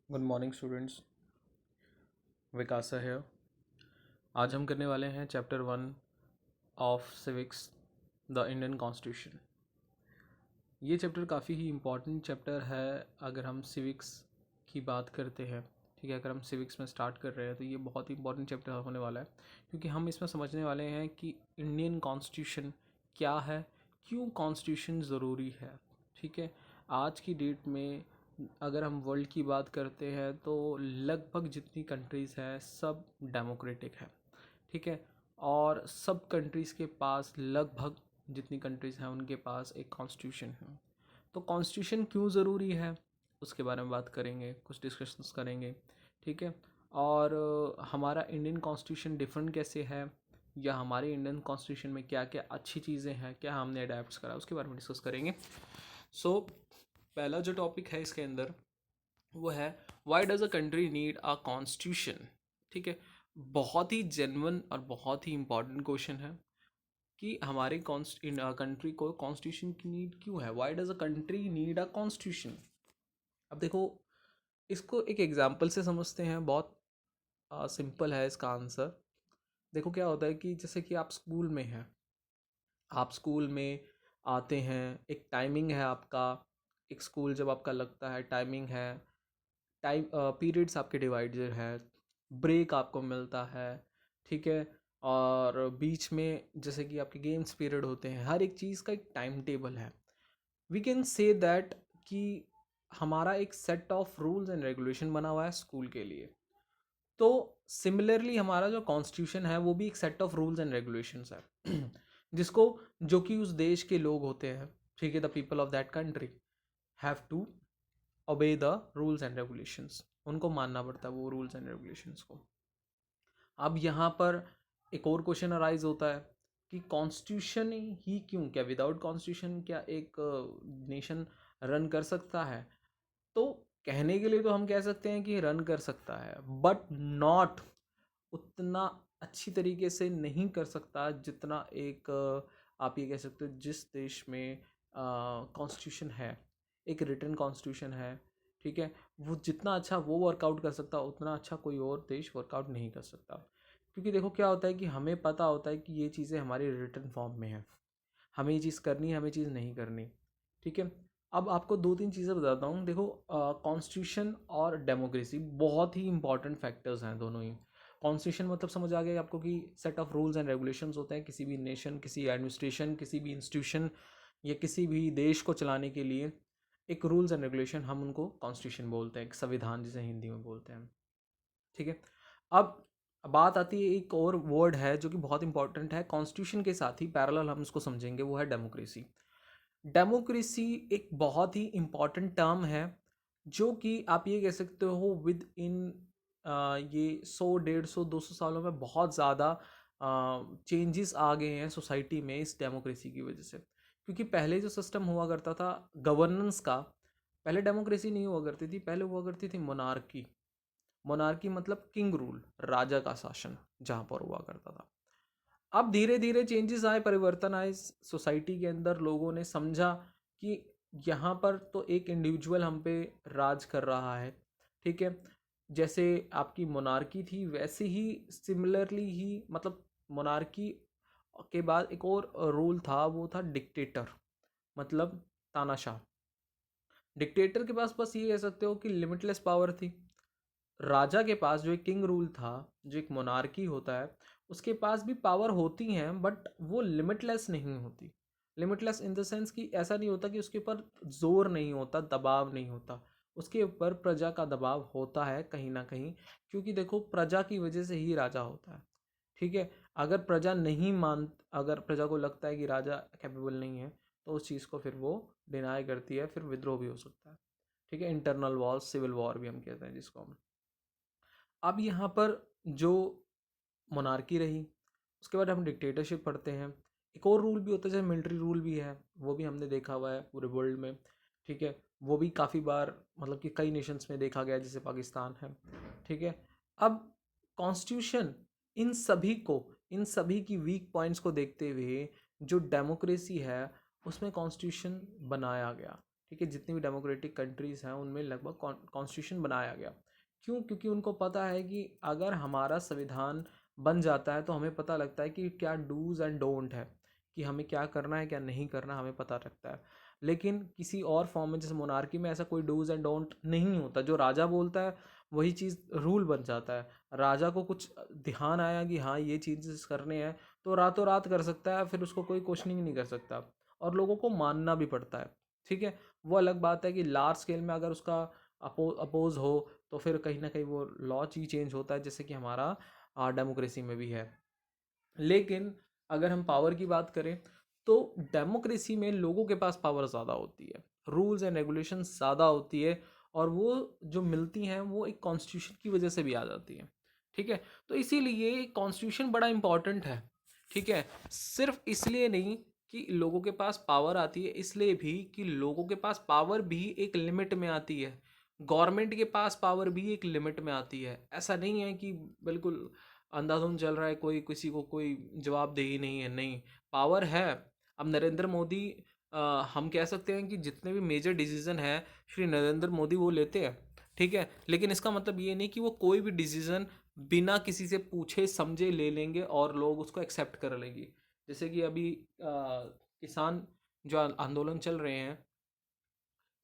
Good morning students. विकासा है। आज हम करने वाले हैं chapter 1 of civics, the Indian constitution. ये चैप्टर काफ़ी ही इम्पॉर्टेंट चैप्टर है अगर हम सिविक्स की बात करते हैं। ठीक है, अगर हम सिविक्स में स्टार्ट कर रहे हैं तो ये बहुत ही इंपॉर्टेंट चैप्टर होने वाला है, क्योंकि हम इसमें समझने वाले हैं कि इंडियन कॉन्स्टिट्यूशन क्या है, क्यों कॉन्स्टिट्यूशन ज़रूरी है। ठीक है, आज की डेट में अगर हम वर्ल्ड की बात करते हैं तो लगभग जितनी कंट्रीज़ हैं सब डेमोक्रेटिक है। ठीक है, और सब कंट्रीज़ के पास लगभग जितनी कंट्रीज़ हैं उनके पास एक कॉन्स्टिट्यूशन है। तो कॉन्स्टिट्यूशन क्यों ज़रूरी है उसके बारे में बात करेंगे, कुछ डिस्कशंस करेंगे। ठीक है, और हमारा इंडियन कॉन्स्टिट्यूशन डिफरेंट कैसे है, या हमारे इंडियन कॉन्स्टिट्यूशन में क्या क्या अच्छी चीज़ें हैं, क्या हमने अडेप्ट करा, उसके बारे में डिस्कस करेंगे। सो पहला जो टॉपिक है इसके अंदर वो है why does a country need a constitution. ठीक है, बहुत ही जेन्युइन और बहुत ही इंपॉर्टेंट क्वेश्चन है कि हमारे कंट्री को कॉन्स्टिट्यूशन की नीड क्यों है। Why does a country need a constitution. अब देखो, इसको एक एग्जांपल से समझते हैं। बहुत सिंपल है इसका आंसर। देखो क्या होता है कि जैसे कि आप स्कूल में हैं, आप स्कूल में आते हैं, एक टाइमिंग है आपका। एक स्कूल जब आपका लगता है, टाइमिंग है, टाइम पीरियड्स आपके डिवाइडेड है, ब्रेक आपको मिलता है। ठीक है, और बीच में जैसे कि आपके गेम्स पीरियड होते हैं, हर एक चीज़ का एक टाइम टेबल है। वी कैन से दैट कि हमारा एक set of rules and regulation बना हुआ है स्कूल के लिए। तो सिमिलरली हमारा जो कॉन्स्टिट्यूशन है वो भी एक set of rules and regulations है जिसको, जो कि उस देश के लोग होते हैं, ठीक है, the people of that country have to obey the rules and regulations. उनको मानना पड़ता है वो रूल्स एंड रेगुलेशंस को। अब यहाँ पर एक और क्वेश्चन अराइज होता है कि कॉन्स्टिट्यूशन ही क्यों, क्या विदाउट कॉन्स्टिट्यूशन क्या एक नेशन रन कर सकता है। तो कहने के लिए तो हम कह सकते हैं कि रन कर सकता है, बट नॉट उतना अच्छी तरीके से नहीं कर सकता जितना एक आप ये कह सकते हो जिस देश में कॉन्स्टिट्यूशन है, एक रिटन कॉन्स्टिट्यूशन है। ठीक है, वो जितना अच्छा वो वर्कआउट कर सकता उतना अच्छा कोई और देश वर्कआउट नहीं कर सकता। क्योंकि देखो क्या होता है कि हमें पता होता है कि ये चीज़ें हमारी रिटन फॉर्म में है, हमें ये चीज़ करनी है, हमें चीज़ नहीं करनी। ठीक है, अब आपको दो तीन चीज़ें बताता हूँ। देखो, कॉन्स्टिट्यूशन और डेमोक्रेसी बहुत ही इंपॉर्टेंट फैक्टर्स हैं दोनों ही। कॉन्स्टिट्यूशन मतलब समझ आ गया आपको कि set of rules and regulations होते हैं किसी भी नेशन, किसी एडमिनिस्ट्रेशन, किसी भी इंस्टीट्यूशन या किसी भी देश को चलाने के लिए एक रूल्स एंड रेगुलेशन, हम उनको कॉन्स्टिट्यूशन बोलते हैं, एक संविधान जिसे हिंदी में बोलते हैं। ठीक है, अब बात आती है, एक और वर्ड है जो कि बहुत इंपॉर्टेंट है कॉन्स्टिट्यूशन के साथ ही पैरेलल हम इसको समझेंगे, वो है डेमोक्रेसी। डेमोक्रेसी एक बहुत ही इम्पॉर्टेंट टर्म है जो कि आप ये कह सकते हो विद इन ये 100 150 200 सालों में बहुत ज़्यादा चेंजेस आ गए हैं सोसाइटी में इस डेमोक्रेसी की वजह से। क्योंकि पहले जो सिस्टम हुआ करता था गवर्नेंस का, पहले डेमोक्रेसी नहीं हुआ करती थी, पहले हुआ करती थी मोनार्की। मोनार्की मतलब किंग रूल, राजा का शासन जहाँ पर हुआ करता था। अब धीरे धीरे चेंजेस आए, परिवर्तन आए सोसाइटी के अंदर। लोगों ने समझा कि यहाँ पर तो एक इंडिविजुअल हम पे राज कर रहा है। ठीक है, जैसे आपकी मोनार्की थी वैसे ही सिमिलरली ही, मतलब मोनार्की के बाद एक और रूल था, वो था डिक्टेटर, मतलब तानाशाह। डिक्टेटर के पास बस ये कह सकते हो कि लिमिटलेस पावर थी। राजा के पास जो एक किंग रूल था, जो एक मोनार्की होता है, उसके पास भी पावर होती हैं बट वो लिमिटलेस नहीं होती। लिमिटलेस इन द सेंस कि ऐसा नहीं होता कि उसके ऊपर जोर नहीं होता, दबाव नहीं होता। उसके ऊपर प्रजा का दबाव होता है कहीं ना कहीं, क्योंकि देखो प्रजा की वजह से ही राजा होता है। ठीक है, अगर प्रजा नहीं मान, अगर प्रजा को लगता है कि राजा कैपेबल नहीं है तो उस चीज़ को फिर वो डिनाई करती है, फिर विद्रोह भी हो सकता है। ठीक है, इंटरनल वॉर, सिविल वॉर भी हम कहते हैं जिसको हम। अब यहाँ पर जो मोनार्की रही, उसके बाद हम डिक्टेटरशिप पढ़ते हैं। एक और रूल भी होता है जैसे मिलिट्री रूल भी है, वो भी हमने देखा हुआ है पूरे वर्ल्ड में। ठीक है, वो भी काफ़ी बार, मतलब कि कई नेशंस में देखा गया है, जैसे पाकिस्तान है। ठीक है, अब कॉन्स्टिट्यूशन इन सभी को, इन सभी की वीक पॉइंट्स को देखते हुए जो डेमोक्रेसी है उसमें कॉन्स्टिट्यूशन बनाया गया। ठीक है, जितनी भी डेमोक्रेटिक कंट्रीज़ हैं उनमें लगभग कॉन्स्टिट्यूशन बनाया गया। क्यों? क्योंकि उनको पता है कि अगर हमारा संविधान बन जाता है तो हमें पता लगता है कि क्या डूज़ एंड डोंट है, कि हमें क्या करना है क्या नहीं करना, हमें पता लगता है। लेकिन किसी और फॉर्म में जैसे मोनार्की में ऐसा कोई डूज़ एंड डोंट नहीं होता, जो राजा बोलता है वही चीज़ रूल बन जाता है। राजा को कुछ ध्यान आया कि हाँ ये चीज़ करने हैं तो रातों रात कर सकता है, फिर उसको कोई क्वेश्चनिंग नहीं कर सकता, और लोगों को मानना भी पड़ता है। ठीक है, वो अलग बात है कि लार्ज स्केल में अगर उसका अपोज हो तो फिर कहीं ना कहीं वो लॉ चेंज होता है, जैसे कि हमारा डेमोक्रेसी में भी है। लेकिन अगर हम पावर की बात करें तो डेमोक्रेसी में लोगों के पास पावर ज़्यादा होती है, रूल्स एंड रेगुलेशन ज़्यादा होती है, और वो जो मिलती हैं वो एक कॉन्स्टिट्यूशन की वजह से भी आ जाती है। ठीक है, तो इसीलिए कॉन्स्टिट्यूशन बड़ा इम्पॉर्टेंट है। ठीक है, सिर्फ इसलिए नहीं कि लोगों के पास पावर आती है, इसलिए भी कि लोगों के पास पावर भी एक लिमिट में आती है, गवर्नमेंट के पास पावर भी एक लिमिट में आती है। ऐसा नहीं है कि बिल्कुल अंधाधुंध चल रहा है, कोई किसी को कोई जवाबदेही नहीं है, नहीं, पावर है। अब नरेंद्र मोदी, हम कह सकते हैं कि जितने भी मेजर डिसीजन है श्री नरेंद्र मोदी वो लेते हैं। ठीक है, लेकिन इसका मतलब ये नहीं कि वो कोई भी डिसीजन बिना किसी से पूछे समझे ले लेंगे और लोग उसको एक्सेप्ट कर लेंगे। जैसे कि अभी किसान जो आंदोलन चल रहे हैं,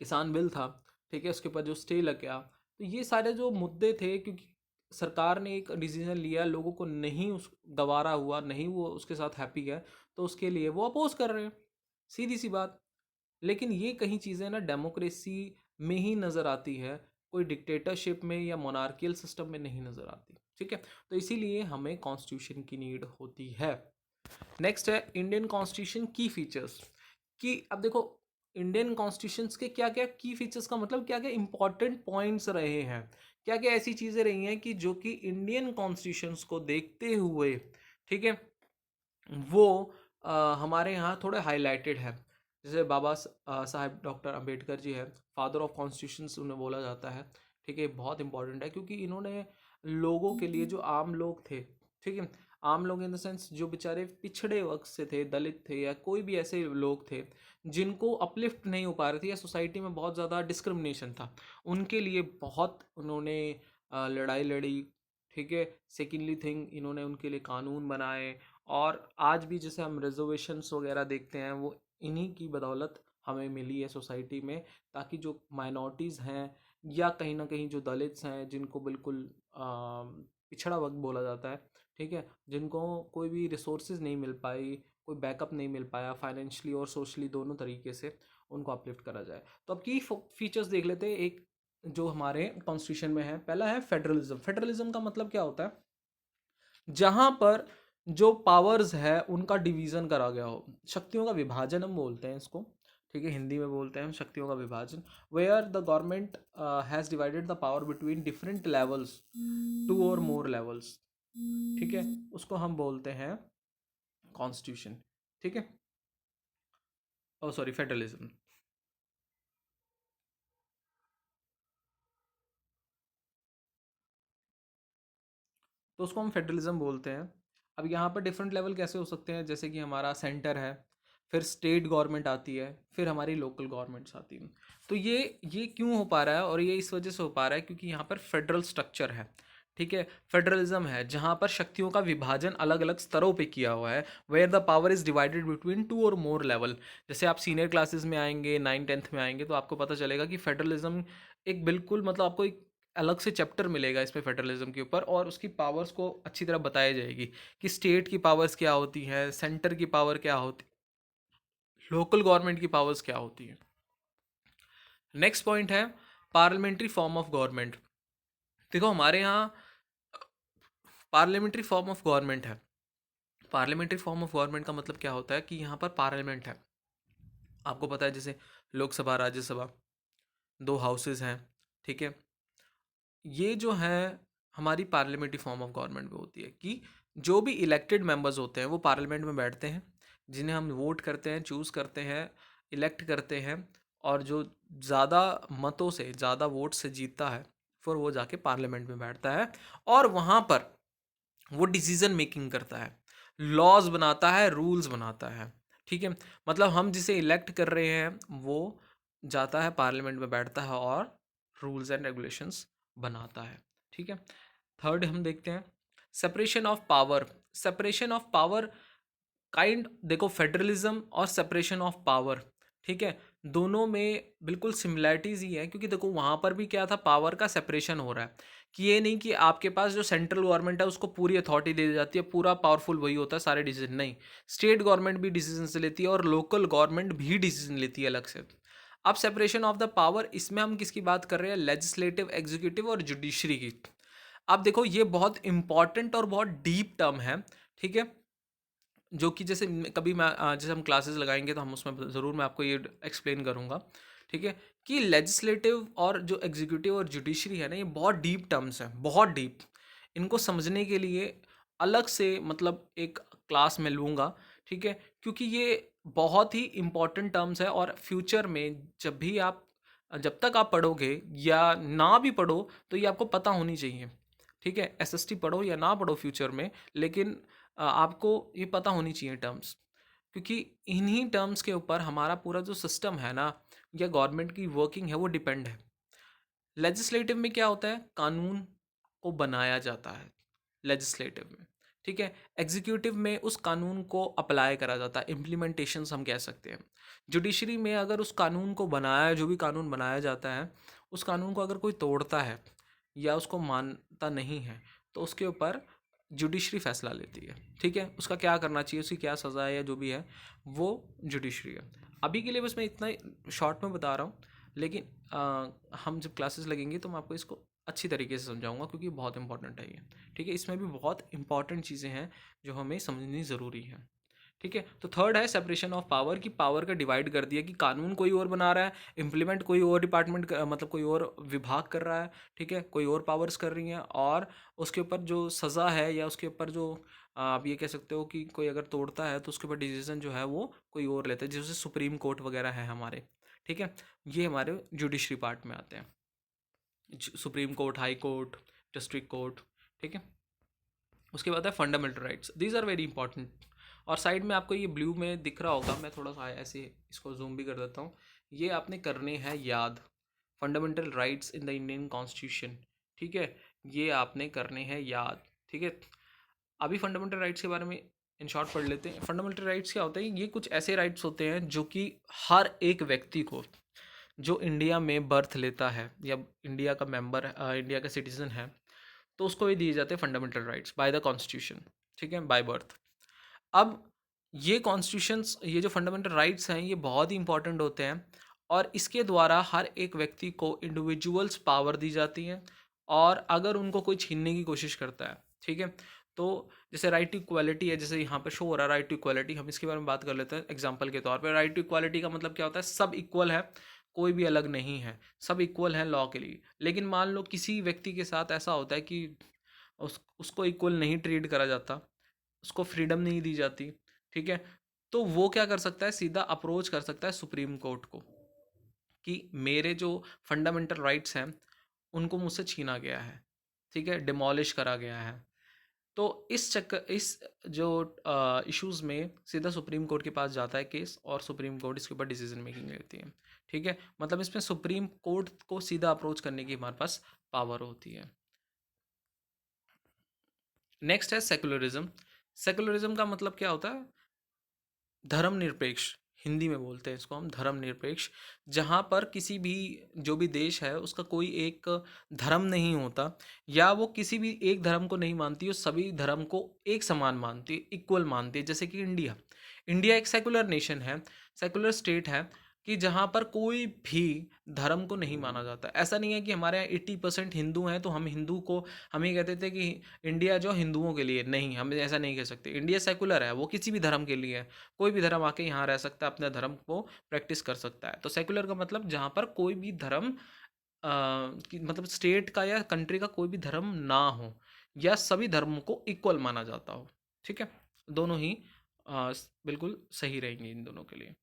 किसान बिल था, ठीक है, उसके ऊपर जो स्टे लग गया, तो ये सारे जो मुद्दे थे, क्योंकि सरकार ने एक डिसीजन लिया, लोगों को नहीं उस गवारा हुआ, नहीं वो उसके साथ हैप्पी है, तो उसके लिए वो अपोज कर रहे हैं, सीधी सी बात। लेकिन ये कहीं चीज़ें ना डेमोक्रेसी में ही नज़र आती है, कोई डिक्टेटरशिप में या मोनार्कियल सिस्टम में नहीं नज़र आती। ठीक है, तो इसीलिए हमें कॉन्स्टिट्यूशन की नीड होती है। नेक्स्ट है इंडियन कॉन्स्टिट्यूशन की फीचर्स। कि अब देखो, इंडियन कॉन्स्टिट्यूशंस के क्या क्या की फीचर्स का मतलब क्या क्या इंपॉर्टेंट पॉइंट्स रहे हैं, क्या क्या ऐसी चीज़ें रही हैं कि जो कि इंडियन कॉन्स्टिट्यूशंस को देखते हुए, ठीक है, वो हमारे यहाँ थोड़े हाईलाइटेड है। जैसे साहब डॉक्टर अंबेडकर जी है, फादर ऑफ कॉन्स्टिट्यूशंस उन्हें बोला जाता है। ठीक है, बहुत इंपॉर्टेंट है क्योंकि इन्होंने लोगों के लिए, जो आम लोग थे, ठीक है, आम लोग इन द सेंस जो बेचारे पिछड़े वर्ग से थे, दलित थे, या कोई भी ऐसे लोग थे जिनको अपलिफ्ट नहीं हो पा रहे थे, या सोसाइटी में बहुत ज़्यादा डिस्क्रिमिनेशन था, उनके लिए बहुत उन्होंने लड़ाई लड़ी। ठीक है, सेकेंडली थिंग, इन्होंने उनके लिए कानून बनाए, और आज भी जैसे हम रिजर्वेशंस वगैरह देखते हैं वो इन्हीं की बदौलत हमें मिली है सोसाइटी में, ताकि जो माइनॉरिटीज़ हैं या कहीं ना कहीं जो दलित्स हैं, जिनको बिल्कुल पिछड़ा वर्ग बोला जाता है, ठीक है, जिनको कोई भी रिसोर्सेज नहीं मिल पाई, कोई बैकअप नहीं मिल पाया फाइनेंशियली और सोशली दोनों तरीके से, उनको अपलिफ्ट करा जाए। तो अब की फीचर्स देख लेते हैं। एक जो हमारे कॉन्स्टिट्यूशन में है, पहला है फेडरलिज्म। फेडरलिज्म का मतलब क्या होता है? जहां पर जो पावर्स है उनका डिवीजन करा गया हो, शक्तियों का विभाजन हम बोलते हैं इसको। ठीक है, हिंदी में बोलते हैं हम शक्तियों का विभाजन। Where the government has divided the power between different levels, two or more levels. ठीक है, उसको हम बोलते हैं कॉन्स्टिट्यूशन। ठीक है, ओ सॉरी, फेडरलिज्म। तो उसको हम फेडरलिज्म बोलते हैं। अब यहाँ पर डिफरेंट लेवल कैसे हो सकते हैं? जैसे कि हमारा सेंटर है, फिर स्टेट गवर्नमेंट आती है, फिर हमारी लोकल गवर्नमेंट्स आती हैं। तो ये क्यों हो पा रहा है? और ये इस वजह से हो पा रहा है क्योंकि यहाँ पर फेडरल स्ट्रक्चर है। ठीक है, फेडरलिज्म है जहाँ पर शक्तियों का विभाजन अलग अलग स्तरों पे किया हुआ है, where the power is divided between two or more level. जैसे आप सीनियर क्लासेस में आएंगे, 9th 10th में आएंगे, तो आपको पता चलेगा कि फेडरलिज्म एक बिल्कुल, मतलब आपको एक अलग से चैप्टर मिलेगा इसमें फेडरलिज्म के ऊपर, और उसकी पावर्स को अच्छी तरह बताई जाएगी कि स्टेट की पावर्स क्या होती हैं, सेंटर की पावर क्या होती, लोकल गवर्नमेंट की पावर्स क्या होती हैं। नेक्स्ट पॉइंट है पार्लियामेंट्री फॉर्म ऑफ गवर्नमेंट। देखो, हमारे यहाँ पार्लियामेंट्री फॉर्म ऑफ गवर्नमेंट है। पार्लियामेंट्री फॉर्म ऑफ गवर्नमेंट का मतलब क्या होता है कि यहाँ पर पार्लियामेंट है, आपको पता है, जैसे लोकसभा, राज्यसभा, दो हाउसेज हैं। ठीक है, ये जो है हमारी पार्लियामेंट्री फॉर्म ऑफ गवर्नमेंट में होती है कि जो भी इलेक्टेड मेंबर्स होते हैं वो पार्लियामेंट में बैठते हैं, जिन्हें हम वोट करते हैं, चूज़ करते हैं, इलेक्ट करते हैं, और जो ज़्यादा मतों से, ज़्यादा वोट से जीतता है, फिर वो जाके पार्लियामेंट में बैठता है, और वहाँ पर वो डिसीजन मेकिंग करता है, लॉज बनाता है, रूल्स बनाता है। ठीक है, मतलब हम जिसे इलेक्ट कर रहे हैं वो जाता है, पार्लियामेंट में बैठता है और रूल्स एंड रेगुलेशंस बनाता है। ठीक है, थर्ड हम देखते हैं separation of power. Separation of power देखो फेडरलिज्म और सेपरेशन ऑफ पावर, ठीक है, दोनों में बिल्कुल सिमिलैरिटीज ही है, क्योंकि देखो वहां पर भी क्या था, पावर का सेपरेशन हो रहा है कि ये नहीं कि आपके पास जो सेंट्रल गवर्नमेंट है उसको पूरी अथॉरिटी दे दी जाती है, पूरा पावरफुल वही होता है, सारे डिसीजन नहीं, स्टेट गवर्नमेंट भी डिसीजन लेती है और लोकल गवर्नमेंट भी डिसीजन लेती है अलग से। अब सेपरेशन ऑफ द पावर, इसमें हम किसकी बात कर रहे हैं, लेजिस्लेटिव, एग्जीक्यूटिव और जुडिशरी की। अब देखो ये बहुत इंपॉर्टेंट और बहुत डीप टर्म है, ठीक है, जो कि जैसे कभी मैं जैसे हम क्लासेस लगाएंगे तो हम उसमें ज़रूर मैं आपको ये एक्सप्लेन करूँगा, ठीक है, कि लेजिस्लेटिव और जो एग्जीक्यूटिव और जुडिशरी है ना, ये बहुत डीप टर्म्स हैं, बहुत डीप। इनको समझने के लिए अलग से मतलब एक क्लास में लूँगा, ठीक है, क्योंकि ये बहुत ही इम्पॉर्टेंट टर्म्स है और फ्यूचर में जब तक आप पढ़ोगे या ना भी पढ़ो तो ये आपको पता होनी चाहिए। ठीक है, एसएसटी पढ़ो या ना पढ़ो फ्यूचर में, लेकिन आपको ये पता होनी चाहिए टर्म्स, क्योंकि इन्हीं टर्म्स के ऊपर हमारा पूरा जो सिस्टम है ना, या गवर्नमेंट की वर्किंग है, वो डिपेंड है। लेजिस्लेटिव में क्या होता है, कानून को बनाया जाता है लेजिस्लेटिव में, ठीक है, एग्जीक्यूटिव में उस कानून को अप्लाई करा जाता है, इम्प्लीमेंटेशन हम कह सकते हैं। जुडिशरी में अगर उस कानून को बनाया, जो भी कानून बनाया जाता है, उस कानून को अगर कोई तोड़ता है या उसको मानता नहीं है, तो उसके ऊपर जुडिशरी फैसला लेती है, ठीक है, उसका क्या करना चाहिए, उसकी क्या सज़ा है या जो भी है, वो जुडिशरी है। अभी के लिए बस मैं इतना शॉर्ट में बता रहा हूँ, लेकिन हम जब क्लासेस लगेंगी तो मैं आपको इसको अच्छी तरीके से समझाऊंगा, क्योंकि बहुत इंपॉर्टेंट है ये, ठीक है, इसमें भी बहुत इंपॉर्टेंट चीज़ें हैं जो हमें समझनी ज़रूरी है। ठीक है, तो थर्ड है सेपरेशन ऑफ पावर, की पावर का डिवाइड कर दिया कि कानून कोई और बना रहा है, इम्प्लीमेंट कोई और डिपार्टमेंट मतलब कोई और विभाग कर रहा है, ठीक है, कोई और पावर्स कर रही हैं, और उसके ऊपर जो सज़ा है या उसके ऊपर जो आप ये कह सकते हो कि कोई अगर तोड़ता है तो उसके ऊपर डिसीजन जो है वो कोई और लेता है, जैसे सुप्रीम कोर्ट वगैरह है हमारे, ठीक है, ये हमारे जुडिशरी पार्ट में आते हैं, supreme court, high court, district court, ठीक है। उसके बाद है fundamental rights, these are very important. और साइड में आपको ये ब्लू में दिख रहा होगा, मैं थोड़ा सा ऐसे इसको जूम भी कर देता हूँ, ये आपने करने हैं याद, fundamental rights in the Indian constitution, ठीक है, ये आपने करने हैं याद, ठीक है। अभी फंडामेंटल राइट्स के बारे में इन शॉर्ट पढ़ लेते हैं। फंडामेंटल राइट्स क्या होता है, ये कुछ ऐसे राइट्स होते हैं जो कि हर एक व्यक्ति को, जो इंडिया में बर्थ लेता है या इंडिया का मेंबर, इंडिया का सिटीजन है, तो उसको ये दिए जाते हैं fundamental rights by the constitution, ठीक है, बाय बर्थ। अब ये कॉन्स्टिट्यूशंस, ये जो फंडामेंटल राइट्स हैं, ये बहुत ही इंपॉर्टेंट होते हैं, और इसके द्वारा हर एक व्यक्ति को इंडिविजुअल्स पावर दी जाती है, और अगर उनको कोई छीनने की कोशिश करता है, ठीक है, तो जैसे राइट टू इक्वालिटी है, जैसे यहाँ पे शो हो रहा है राइट टू इक्वालिटी, हम इसके बारे में बात कर लेते हैं एग्जाम्पल के तौर पे। राइट टू इक्वालिटी का मतलब क्या होता है, सब इक्वल है, कोई भी अलग नहीं है, सब इक्वल है लॉ के लिए। लेकिन मान लो किसी व्यक्ति के साथ ऐसा होता है कि उसको इक्वल नहीं ट्रीट करा जाता, उसको फ्रीडम नहीं दी जाती, ठीक है, तो वो क्या कर सकता है, सीधा अप्रोच कर सकता है सुप्रीम कोर्ट को कि मेरे जो फंडामेंटल राइट्स हैं उनको मुझसे छीना गया है, ठीक है, डिमोलिश करा गया है। तो इस जो इश्यूज़ में सीधा सुप्रीम कोर्ट के पास जाता है केस, और सुप्रीम कोर्ट इसके ऊपर डिसीजन मेकिंग लेती है, ठीक है, मतलब इसमें सुप्रीम कोर्ट को सीधा अप्रोच करने की हमारे पास पावर होती है। नेक्स्ट है सेकुलरिज्म। सेकुलरिज्म का मतलब क्या होता है, धर्मनिरपेक्ष, हिंदी में बोलते हैं इसको हम धर्मनिरपेक्ष, जहाँ पर किसी भी, जो भी देश है उसका कोई एक धर्म नहीं होता, या वो किसी भी एक धर्म को नहीं मानती, वो सभी धर्म को एक समान मानती है, इक्वल मानती है। जैसे कि इंडिया, इंडिया एक सेकुलर नेशन है, सेकुलर स्टेट है, कि जहाँ पर कोई भी धर्म को नहीं माना जाता। ऐसा नहीं है कि हमारे यहाँ 80% हिंदू हैं तो हम हिंदू को, हम ये कहते थे कि इंडिया जो हिंदुओं के लिए, नहीं, हम ऐसा नहीं कह सकते। इंडिया सेकुलर है, वो किसी भी धर्म के लिए है, कोई भी धर्म आके यहाँ रह सकता है, अपने धर्म को प्रैक्टिस कर सकता है। तो सेकुलर का मतलब जहाँ पर कोई भी धर्म मतलब स्टेट का या कंट्री का कोई भी धर्म ना हो, या सभी धर्मों को इक्वल माना जाता हो, ठीक है, दोनों ही बिल्कुल सही रहेंगे इन दोनों के लिए।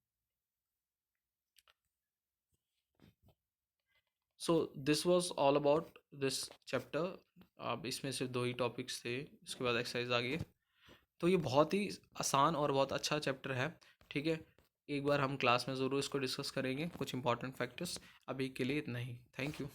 So this was all about this chapter. अब इसमें सिर्फ दो ही टॉपिक्स थे, इसके बाद एक्सरसाइज आ गई है। तो ये बहुत ही आसान और बहुत अच्छा चैप्टर है, ठीक है, एक बार हम क्लास में ज़रूर इसको डिस्कस करेंगे, कुछ इंपॉर्टेंट फैक्टर्स। अभी के लिए इतना ही। Thank you.